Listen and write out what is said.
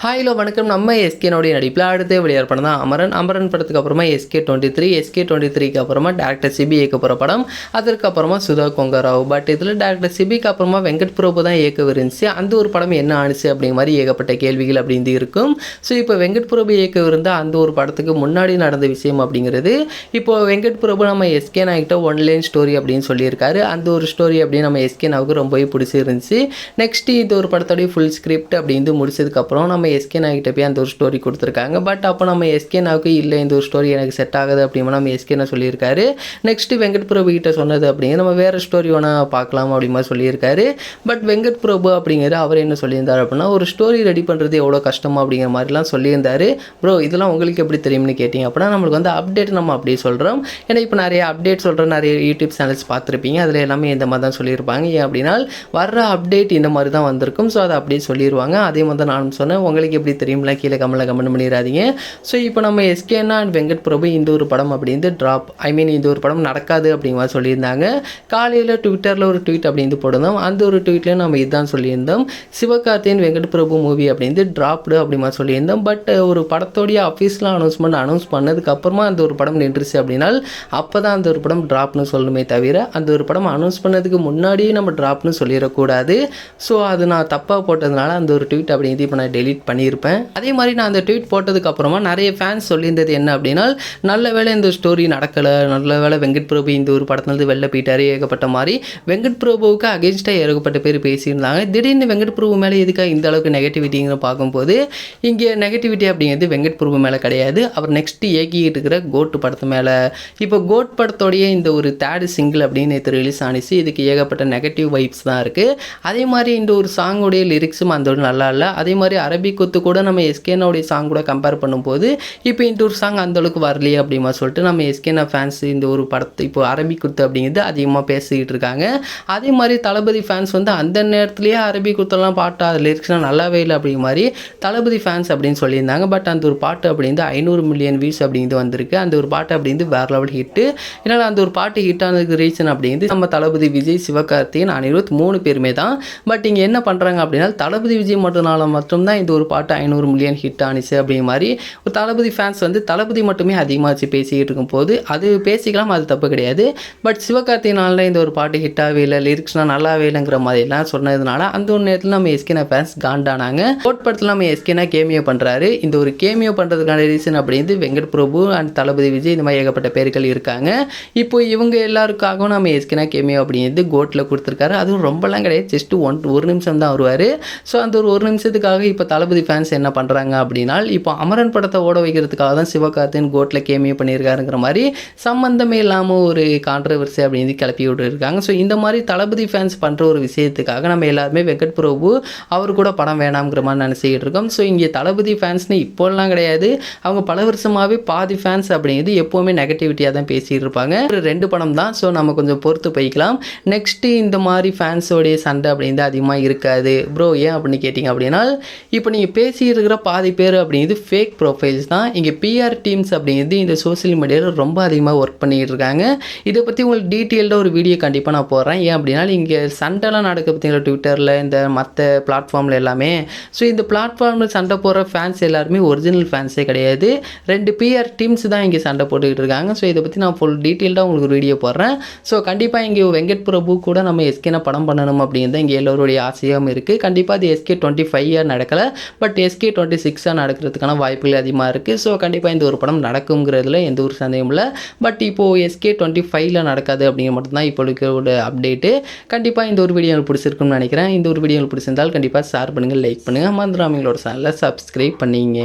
Hello வணக்கம். நம்ம எஸ்கேனுடைய நடிப்பில் அடுத்த வெளியார் படம் தான் அமரன். அமரன் படத்துக்கு அப்புறமா எஸ்கே 23 அப்புறமா டேரக்டர் சிபி இயக்க போகிற படம். அதற்கப்புறமா சுதா கொங்கராவ். பட் இதில் டேரக்டர் சிபிக்கு அப்புறமா வெங்கட் பிரபு தான் இயக்கவிருந்துச்சு. அந்த ஒரு படம் என்ன ஆணுச்சு அப்படிங்கிற மாதிரி ஏகப்பட்ட கேள்விகள் அப்படின்னு இருக்கும். ஸோ இப்போ வெங்கட் பிரபு இயக்கவிருந்த அந்த ஒரு படத்துக்கு முன்னாடி நடந்த விஷயம் அப்படிங்கிறது, இப்போ வெங்கட் பிரபு நம்ம எஸ்கே நாய்கிட்ட ஒன்லைன் ஸ்டோரி அப்படின்னு சொல்லியிருக்காரு. அந்த ஒரு ஸ்டோரி அப்படின்னு நம்ம எஸ்கே நாவுக்கு ரொம்பவே பிடிச்சிருந்துச்சு. நெக்ஸ்ட் இது ஒரு படத்தோடைய ஃபுல் ஸ்கிரிப்ட் அப்படின்னு முடிச்சதுக்கப்புறம் நம்ம எஸ்கே நாய்கிட்ட போய் அந்த ஒரு ஸ்டோரி கொடுத்துருக்காங்க. பட் அப்போ நம்ம எஸ்கே நாவுக்கு இல்லை, இந்த ஒரு ஸ்டோரி எனக்கு செட் ஆகுது அப்படின்னா நம்ம எஸ்கே நான் சொல்லியிருக்காரு. நெக்ஸ்ட் வெங்கட் பிரபு கிட்ட சொன்னது அப்படிங்க நம்ம வேறு ஸ்டோரி வேணால் பார்க்கலாம் அப்படிமா சொல்லியிருக்காரு. பட் வெங்கட் பிரபு அப்படிங்கிறது அவர் என்ன சொல்லியிருந்தார் அப்படின்னா, ஒரு ஸ்டோரி ரெடி பண்ணுறது எவ்வளோ கஷ்டமா அப்படிங்கிற மாதிரிலாம் சொல்லியிருந்தாரு. ப்ரோ இதெல்லாம் உங்களுக்கு எப்படி தெரியும்னு கேட்டிங்க அப்படின்னா, நம்மளுக்கு வந்து அப்டேட் நம்ம அப்படியே சொல்கிறோம். ஏன்னா இப்போ நிறைய அப்டேட் சொல்கிற நிறைய யூடியூப் சேனல்ஸ் பார்த்துருப்பீங்க. அதில் எல்லாமே இந்த மாதிரி தான் சொல்லியிருப்பாங்க. ஏன் அப்படின்னா வர்ற அப்டேட் இந்த மாதிரி தான் வந்திருக்கும். ஸோ அதை அப்படியே சொல்லிடுவாங்க. அதே மாதிரி தான் நானும் சொன்னேன். உங்களுக்கு எப்படி தெரியும்ல கீழே கமெண்ட் பண்ணிடாதீங்க. ஸோ இப்போ நம்ம எஸ்கேனா அண்ட் வெங்கட் பிரபு இந்த ஒரு படம் அப்படின்னு ட்ராப் இந்த ஒரு படம் நடக்காது அப்படிங்கிற மாதிரி சொல்லியிருந்தாங்க. காலையில் ட்விட்டரில் ஒரு ட்வீட் அப்படின்னு போட்டிருந்தோம். அந்த ஒரு ட்வீட்லேயும் நம்ம இதுதான் சொல்லியிருந்தோம், சிவகார்த்திகேயன் வெங்கட் பிரபு மூவி அப்படின்னு ட்ராப்டு அப்படி மாதிரி சொல்லியிருந்தோம். பட் ஒரு படத்தோடைய அஃபீஷியலாக அனௌன்ஸ் பண்ணதுக்கப்புறமா அந்த ஒரு படம் நின்றுச்சு அப்படின்னா அப்போ தான் அந்த ஒரு படம் ட்ராப்னு சொல்லணுமே தவிர, அந்த ஒரு படம் அனௌன்ஸ் பண்ணதுக்கு முன்னாடியே நம்ம ட்ராப்னு சொல்லிடக்கூடாது. ஸோ அது நான் தப்பாக போட்டதுனால அந்த ஒரு ட்வீட் அப்படிங்கிறது இப்போ நான் டெலீட் பண்ணியிருப்பேன். அதே மாதிரி நான் அந்த ட்வீட் போட்டதுக்கப்புறமா நிறைய ஃபேன்ஸ் சொல்லியிருந்தது என்ன அப்படின்னா, நல்ல வேளை இந்த ஸ்டோரி நடக்கலை, நல்ல வேளை வெங்கட் பிரபு இந்த ஒரு படத்துலேருந்து வெளில போயிட்டாரு ஏகப்பட்ட மாதிரி வெங்கட் பிரபுவுக்கு அகேன்ஸ்டாக ஏகப்பட்ட பேர் பேசியிருந்தாங்க. திடீர்னு வெங்கட் பிரபு மேலே எதுக்காக இந்த அளவுக்கு நெகட்டிவிட்டிங்கிற பார்க்கும்போது, இங்கே நெகட்டிவிட்டி அப்படிங்கிறது வெங்கட் பிரபு மேலே கிடையாது, அவர் நெக்ஸ்ட்டு இயக்கிட்டு இருக்கிற கோட் படத்து மேலே. இப்போ கோட் படத்தோடைய இந்த ஒரு தேர்டு சிங்கிள் அப்படின்னு நேற்று ரிலீஸ் ஆனிச்சு. இதுக்கு ஏகப்பட்ட நெகட்டிவ் வைப்ஸ் தான் இருக்குது. அதே மாதிரி இந்த ஒரு சாங்குடைய லிரிக்ஸும் அந்த ஒரு நல்லா இல்லை. அதே மாதிரி அரபிக் குத்து கூட நம்ம எஸ்கேனோடைய சாங் கூட கம்பேர் பண்ணும்போது இப்போ இந்த ஒரு சாங் அந்தளவுக்கு வரலையே அப்படிமா சொல்லிட்டு நம்ம எஸ்கேனா ஃபேன்ஸ் இந்த ஒரு படத்தை இப்போ அரபிக் குத்து அப்படிங்கிறது அதிகமாக பேசிக்கிட்டு இருக்காங்க. அதே மாதிரி தளபதி ஃபேன்ஸ் வந்து அந்த நேரத்துலேயே அரபிக் குத்தெல்லாம் பாட்டு அது லிரிக்ஸ்லாம் நல்லாவே இல்லை அப்படிங்கிற மாதிரி தளபதி ஃபேன்ஸ் அப்படின்னு சொல்லியிருந்தாங்க. பட் அந்த ஒரு பாட்டு அப்படிந்து 500 மில்லியன் வியூஸ் அப்படிங்கிறது வந்திருக்கு. அந்த ஒரு பாட்டு அப்படிந்து வேறு லெவல் ஹிட்டு. ஏன்னா அந்த ஒரு பாட்டு ஹிட் ஆனதுக்கு ரீசன் அப்படிங்கிறது நம்ம தளபதி விஜய், சிவகார்த்திகேயன், அனிருத் 3 பேருமே தான். பட் இங்கே என்ன பண்ணுறாங்க அப்படின்னா, தளபதி விஜய் மட்டும்தான் இந்த ஒரு பாட்டு 500 மில்லியன் ஹிட் ஆனிச்சு அப்படிங்கிற மாதிரி ஒரு தளபதி ஃபேன்ஸ் வந்து தளபதி மட்டுமே அதிகமாக வச்சு பேசிக்கிட்டு இருக்கும் போது அது பேசிக்கலாம், அது தப்பு கிடையாது. பட் சிவகார்த்திகேயனால இந்த ஒரு பாட்டு ஹிட்டாகவே இல்லை, லிரிக்ஸ்லாம் நல்லாவே இல்லைங்கிற மாதிரிலாம் சொன்னதுனால அந்த ஒரு நேரத்தில் நம்ம எஸ்கேனா ஃபேன்ஸ் காண்டானாங்க. கோட் படத்தில் நம்ம எஸ்கேனா கேமியோ பண்ணுறாரு. இந்த ஒரு கேமியோ பண்ணுறதுக்கான ரீசன் அப்படின்றது வெங்கட் பிரபு அண்ட் தளபதி விஜய் இந்த மாதிரி ஏகப்பட்ட பேர்கள் இருக்காங்க. இப்போ இவங்க எல்லாருக்காகவும் நம்ம எஸ்கேனா கேமியோ அப்படிங்கிறது கோட்டில் கொடுத்துருக்காரு. அதுவும் ரொம்பலாம் கிடையாது, ஜஸ்ட் ஒரு நிமிஷம் தான் வருவார். ஸோ அந்த ஒரு நிமிஷத்துக்காக இப்போ தளபதி ஃபேன்ஸ் என்ன பண்ணுறாங்க அப்படின்னா, இப்போ அமரன் படத்தை ஓட வைக்கிறதுக்காக தான் சிவகார்த்திகேயன் கோட்டில் கேமியோ பண்ணியிருக்காருங்கிற மாதிரி சம்மந்தமே இல்லாமல் ஒரு கான்ட்ரவர்சி அப்படின்னு கிளப்பி விட்டுருக்காங்க. ஸோ இந்த மாதிரி தளபதி ஃபேன்ஸ் பண்ணுற ஒரு விஷயத்துக்காக நம்ம எல்லாருமே வெங்கட் பிரபு அவர் கூட படம் வேணாம்ங்கிற மாதிரி நினச்சிக்கிட்டு இருக்கோம். ஸோ இங்கே தளபதி ஃபேன்ஸ்னு இப்போல்லாம் கிடையாது, அவங்க பல வருஷமாகவே பாதி ஃபேன்ஸ் அப்படிங்கிறது எப்போவுமே நெகட்டிவிட்டியாக தான் பேசிகிட்டு இருப்பாங்க. ஒரு 2 படம் தான், ஸோ நம்ம கொஞ்சம் பொறுத்து போய்க்கலாம். நெக்ஸ்ட்டு இந்த மாதிரி ஃபேன்ஸோடைய சண்டை அப்படிங்கிறது அதிகமாக இருக்காது ப்ரோ. ஏன் அப்படின்னு கேட்டிங்க அப்படின்னா, இப்போ நீங்கள் பேசிகிட்டு இருக்கிற பாதி பேர் அப்படிங்கிறது ஃபேக் ப்ரொஃபைல்ஸ் தான். இங்கே பிஆர் டீம்ஸ் அப்படிங்கிறது இந்த சோசியல் மீடியாவில் ரொம்ப அதிகமாக ஒர்க் பண்ணிகிட்டு இருக்காங்க. இதை பற்றி உங்களுக்கு டீட்டெயில்டாக ஒரு வீடியோ கண்டிப்பாக நான் போடுறேன். ஏன் அப்படின்னா இங்கே சண்டைலாம் நடக்க பார்த்தீங்களா ட்விட்டரில், இந்த மற்ற பிளாட்ஃபார்மில் எல்லாமே. ஸோ இந்த பிளாட்ஃபார்மில் சண்டை போடுற ஃபேன்ஸ் எல்லாருமே ஒரிஜினல் ஃபேன்ஸே கிடையாது, 2 பிஆர் டீம்ஸ் தான் இங்கே சண்டை போட்டுக்கிட்டு இருக்காங்க. ஸோ இதை பற்றி நான் ஃபுல் டீட்டெயில்டாக உங்களுக்கு ஒரு வீடியோ போடுறேன். ஸோ கண்டிப்பாக இங்கே வெங்கட் பிரபு கூட நம்ம எஸ்கேனா படம் பண்ணணும் அப்படிங்கிறது இங்கே எல்லோருடைய ஆசையாகவும் இருக்குது. கண்டிப்பாக அது எஸ்கே 25 நடக்கலை, பட் எஸ்கே 26 நடக்கிறதுக்கான வாய்ப்புகள் அதிகமாக இருக்குது. ஸோ கண்டிப்பாக இந்த ஒரு படம் நடக்குங்கிறதுல எந்த ஒரு சந்தேகமும் இல்லை. பட் இப்போது எஸ்கே 25 நடக்காது அப்படிங்கிற மட்டும்தான் இப்போதைக்கு ஒரு அப்டேட்டு. கண்டிப்பாக இந்த ஒரு வீடியோ உங்களுக்கு பிடிச்சிருக்குன்னு நினைக்கிறேன். இந்த ஒரு வீடியோ உங்களுக்கு பிடிச்சிருந்தால் கண்டிப்பாக ஷேர் பண்ணுங்கள், லைக் பண்ணுங்கள், மறந்துடாம எங்களோட சேனலை சப்ஸ்கிரைப் பண்ணிங்க.